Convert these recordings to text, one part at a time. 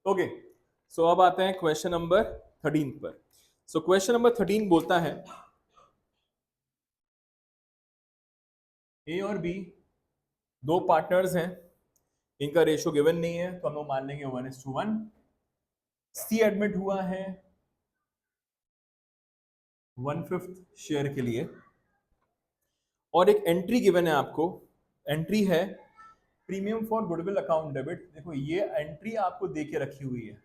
Okay, सो अब आते हैं क्वेश्चन नंबर 13 पर। सो क्वेश्चन नंबर 13 बोलता है ए और बी दो पार्टनर्स हैं, इनका रेशियो गिवन नहीं है तो हम लोग मान लेंगे 1:1। सी एडमिट हुआ है 1/5 शेयर के लिए और एक एंट्री गिवन है आपको। एंट्री है premium for goodwill account debit. देखो ये एंट्री आपको दे के रखी हुई है।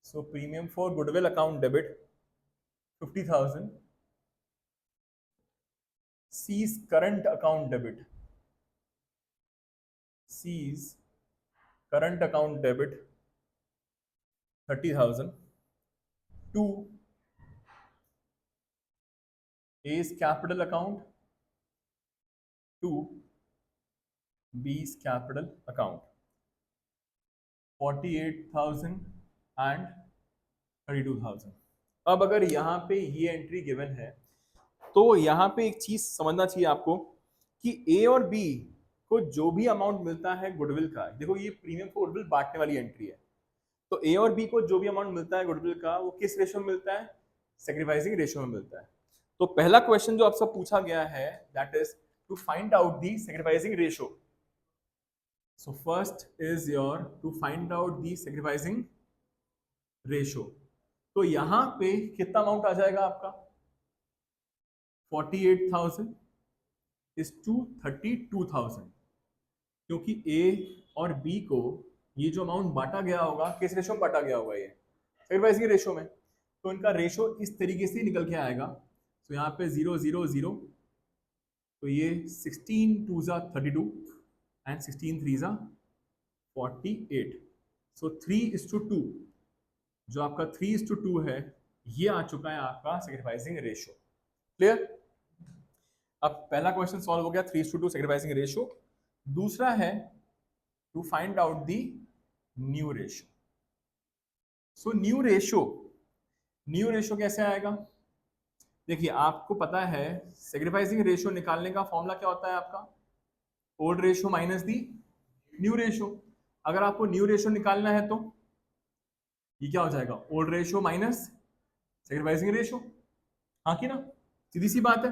So premium for goodwill account debit 50,000, C's current account debit, C's current account debit 30,000 to A's capital account to B's capital account 48,000 and 32,000। अब अगर यहाँ पे ये एंट्री गिवन है तो यहाँ पे एक चीज समझना चाहिए आपको कि ए और बी को जो भी अमाउंट मिलता है गुडविल का, देखो ये प्रीमियम को गुडविल बांटने वाली एंट्री है, तो ए और बी को जो भी अमाउंट मिलता है गुडविल का वो किस रेशियो में मिलता है? सेक्रीफाइसिंग रेशियो में मिलता है। तो पहला क्वेश्चन जो आपसे पूछा गया है that is to find out the sacrificing ratio. So first is your to find out the sacrificing ratio. तो यहां पे कितना अमाउंट आ जाएगा आपका? 48,000 इज टू 32,000, क्योंकि ए और बी को ये जो अमाउंट बांटा गया होगा किस रेशियो में बांटा गया होगा? ये सेक्रीफाइसिंग रेशियो में। तो इनका रेशियो इस तरीके से निकल के आएगा। तो यहाँ पे 0 0 0, तो ये 16 2 32 एंड 16 3 48। सो 3:2, जो आपका 3:2 है, ये आ चुका है आपका सेक्रीफाइसिंग रेशियो। क्लियर? अब पहला क्वेश्चन सॉल्व हो गया, 3:2 सेक्रीफाइसिंग रेशियो। दूसरा है to find out the new ratio. So new ratio कैसे आएगा? देखिए आपको पता है सेक्रीफाइसिंग रेशियो निकालने का फॉर्मूला क्या होता है आपका? ओल्ड रेशियो माइनस दी न्यू रेशियो। अगर आपको न्यू रेशियो निकालना है तो ये क्या हो जाएगा? Old ratio minus sacrificing ratio. हाँ कि ना? सीधी सी बात है,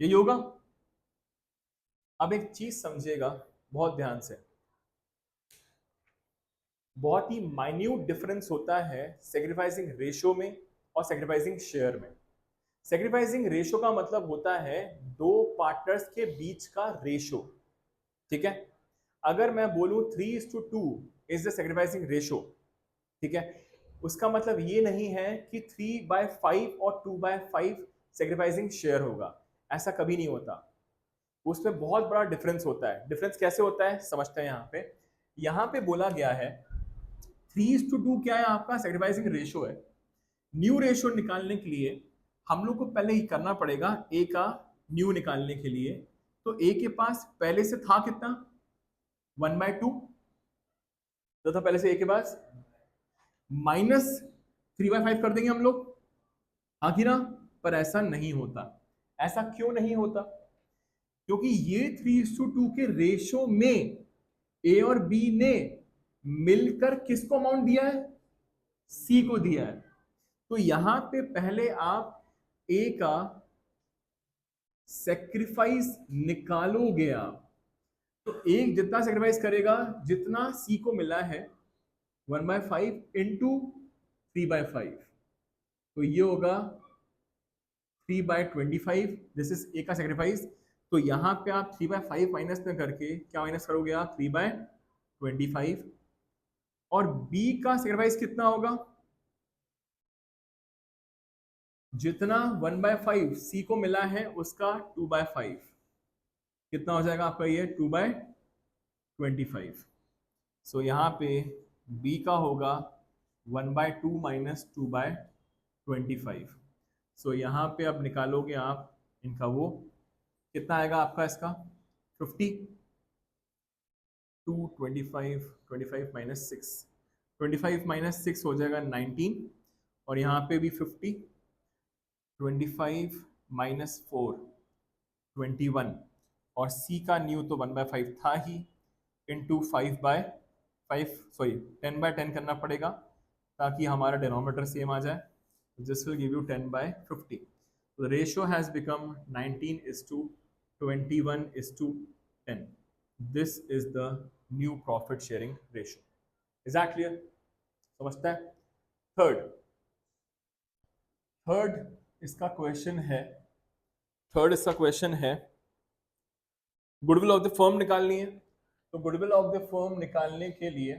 यही होगा। अब एक चीज समझिएगा बहुत ध्यान से, बहुत ही माइन्यूट डिफरेंस होता है सेक्रीफाइसिंग रेशियो में और सेक्रीफाइसिंग शेयर में। सेक्रीफाइसिंग रेशियो का मतलब होता है दो पार्टनर्स के बीच का रेशियो। ठीक है? अगर मैं बोलूं 3:2 इज द सेक्रीफाइसिंग रेशियो, ठीक है, उसका मतलब ये नहीं है कि 3/5 और 2/5 सेक्रीफाइसिंग शेयर होगा। ऐसा कभी नहीं होता, उसमें बहुत बड़ा डिफरेंस होता है। डिफरेंस कैसे होता है समझते हैं। यहाँ पे बोला गया है 3:2 क्या है आपका? सेक्रीफाइसिंग रेशियो है। न्यू रेशियो निकालने के लिए हम लोग को पहले ही करना पड़ेगा ए का न्यू निकालने के लिए। तो ए के पास पहले से था कितना? 1/2 तो था पहले से ए के पास, माइनस 3/5 कर देंगे हम लोग। हाँ कि ना? पर ऐसा नहीं होता। ऐसा क्यों नहीं होता? क्योंकि ये 3:2 के रेशियो में ए और बी ने मिलकर किसको अमाउंट दिया है? सी को दिया है। तो यहां पे पहले आप ए का सेक्रीफाइस निकालोगे आप, तो एक जितना सेक्रीफाइस करेगा जितना सी को मिला है 1/5 इंटू 3/5, तो ये होगा 3/25। दिस इज ए का सेक्रीफाइस। तो यहां पे आप 3/5 माइनस में करके क्या माइनस करोगे आप? 3/25। और बी का सेक्रीफाइस कितना होगा? जितना 1/5 सी को मिला है उसका 2/5, कितना हो जाएगा आपका? ये 2/25। सो यहाँ पे बी का होगा 1/2 माइनस 2/25। सो यहाँ पे अब निकालोगे आप इनका, वो कितना आएगा आपका इसका? 50 2 25 25 माइनस 6, 25 माइनस 6 हो जाएगा 19। और यहाँ पे भी 50, 25 माइनस 4 21। और सी का न्यू तो 1/5 था ही, इंटू 5/25। 10/10 करना पड़ेगा ताकि हमारा डिनोमिनेटर सेम आ जाए. This will give you 10/50. The ratio has become 19:21:10. This is the new profit sharing ratio. Is that clear? समझता है? थर्ड इसका क्वेश्चन है गुडविल ऑफ द फर्म निकालनी है. तो गुडविल ऑफ द फर्म निकालने के लिए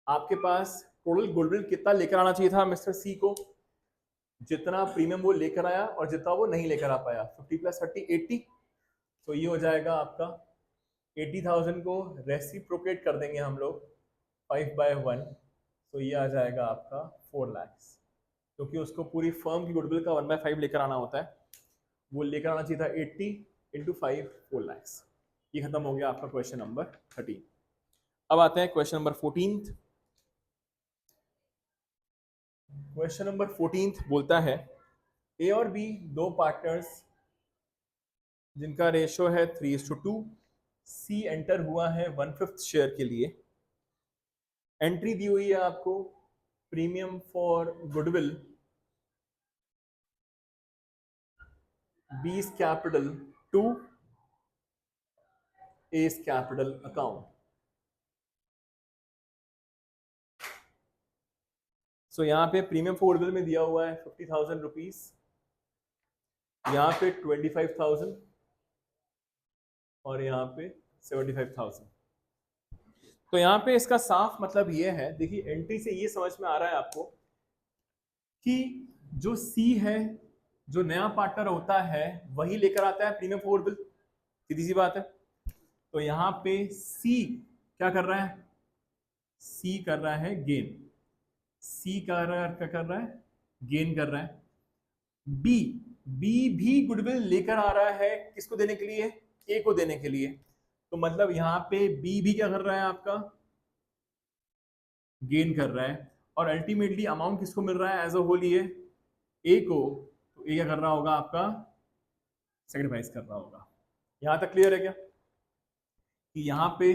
आपके पास टोटल गुडविल कितना लेकर आना चाहिए था मिस्टर सी को, जितना प्रीमियम वो लेकर आया और जितना वो नहीं लेकर आ पाया. 50 + 30 80. तो ये हो जाएगा आपका 80,000 को रेसिप्रोकेट कर देंगे हम लोग 5/1. तो ये आ जाएगा आपका 4 लाख, क्योंकि उसको पूरी फर्म की गुडविल का 1/5 लेकर आना होता है. वो लेकर आना चाहिए था 80 × 5 4 लाख. ये खत्म हो गया आपका क्वेश्चन नंबर 13. अब आते हैं क्वेश्चन नंबर 14. क्वेश्चन नंबर 14 बोलता है ए और बी दो पार्टनर्स जिनका रेशियो है 3:2. सी एंटर हुआ है 1/5 शेयर के लिए. एंट्री दी हुई है आपको premium for goodwill B's capital to A's capital account. So यहाँ पे प्रीमियम फॉर गुडविल में दिया हुआ है 50,000 रुपीज, यहाँ पे 25,000 और यहाँ पे 75,000. तो यहाँ पे इसका साफ मतलब ये है, देखिए एंट्री से ये समझ में आ रहा है आपको कि जो सी है, जो नया पार्टनर होता है वही लेकर आता है प्रीमियम फॉर गुडविल. सीधी सी बात है. तो यहाँ पे सी क्या कर रहा है? सी कर रहा है गेन. सी क्या कर रहा है? गेन कर रहा है. बी भी गुडविल लेकर आ रहा है किसको देने के लिए? ए को देने के लिए. तो मतलब यहाँ पे बी भी क्या कर रहा है आपका? गेन कर रहा है. और अल्टीमेटली अमाउंट किसको मिल रहा है एज अ होल? ये ए को. तो ए क्या कर रहा होगा आपका? सेक्रीफाइस कर रहा होगा. यहां तक क्लियर है क्या? कि यहाँ पे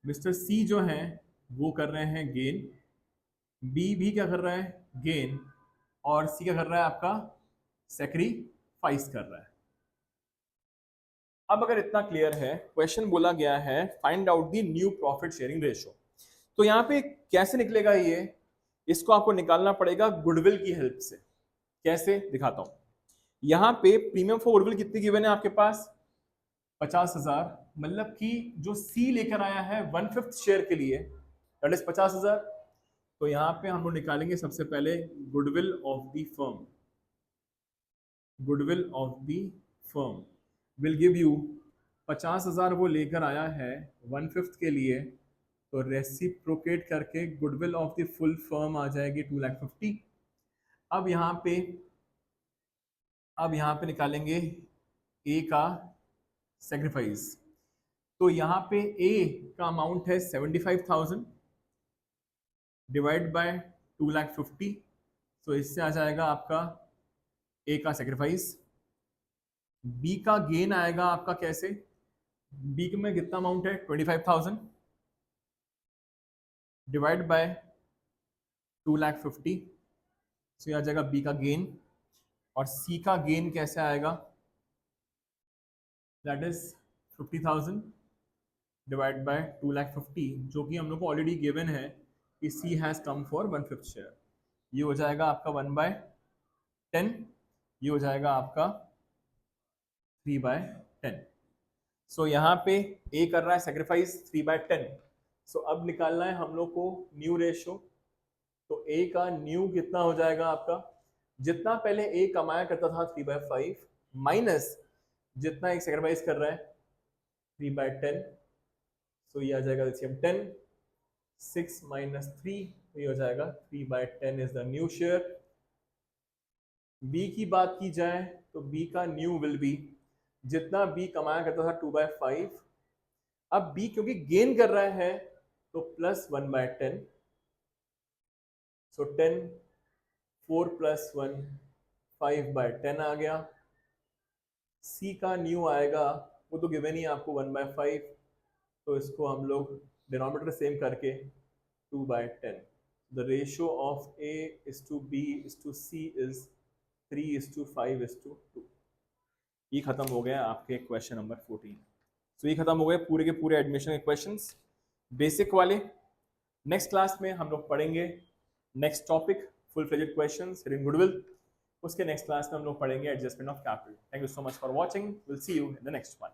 मिस्टर सी जो है वो कर रहे हैं गेन, बी भी क्या कर रहा है? गेन. और सी क्या कर रहा है आपका? सेक्रीफाइस कर रहा है. अब अगर इतना क्लियर है, क्वेश्चन बोला गया है find out the new profit sharing ratio. तो यहाँ पे कैसे निकलेगा ये? इसको आपको निकालना पड़ेगा गुडविल की हेल्प से. कैसे दिखाता हूं. यहाँ पे प्रीमियम फॉर गुडविल कितनी गिवन है आपके पास? 50,000. मतलब कि जो सी लेकर आया है 1/5 शेयर के लिए, दैट इज 50,000. तो यहाँ पे हम लोग निकालेंगे सबसे पहले goodwill of the firm. Goodwill of the firm will give you 50,000 वो लेकर आया है 1/5 के लिए. तो रेसिप्रोकेट करके goodwill of the full firm आ जाएगी 2,50,000. अब यहाँ पे निकालेंगे ए का सेक्रीफाइस. तो यहाँ पे ए का अमाउंट है 75,000 डिवाइड बाय 2,50,000. तो इससे आ जाएगा आपका ए का सेक्रीफाइस. बी का गेन आएगा आपका कैसे? बी में कितना अमाउंट है? 25,000 डिवाइड बाय 2,50,000. तो यह आ जाएगा बी का गेन. और सी का गेन कैसे आएगा? दैट इज 50,000 डिवाइड बाय 2,50,000, जो कि हम लोग को ऑलरेडी गिवन है कि सी हैज कम फॉर 1/5 शेयर. ये हो जाएगा आपका 1/10. ये हो जाएगा आपका 3/10. सो यहाँ पे ए कर रहा है सेक्रीफाइस 3/10. सो अब निकालना है हम लोग को न्यू रेशियो. तो ए का न्यू कितना हो जाएगा आपका? जितना पहले ए कमाया करता था 3/5 माइनस जितना एक सेक्रीफाइस कर रहा है 3/10. सो ये आ जाएगा 10. 6 - 3, तो ये हो जाएगा 3/10 is the new share. B की बात की जाए तो बी का न्यू विल बी जितना बी कमाया करता था 2/5. अब बी क्योंकि गेन कर रहा है तो प्लस 1/10. सो 10, 4 + 1 5/10 आ गया. सी का न्यू आएगा वो तो गिवन ही है आपको 1/5, तो इसको हम लोग डिनोमिनेटर सेम करके 2/10. The ratio of A is to B is to C is 3:5:2. ये खत्म हो गया आपके क्वेश्चन नंबर 14. तो ये खत्म हो गए पूरे के पूरे एडमिशन के क्वेश्चंस बेसिक वाले. नेक्स्ट क्लास में हम लोग पढ़ेंगे next topic full fledged questions in goodwill. उसके नेक्स्ट क्लास में हम लोग पढ़ेंगे adjustment of capital. Thank you so much for watching. Will see you in the next one.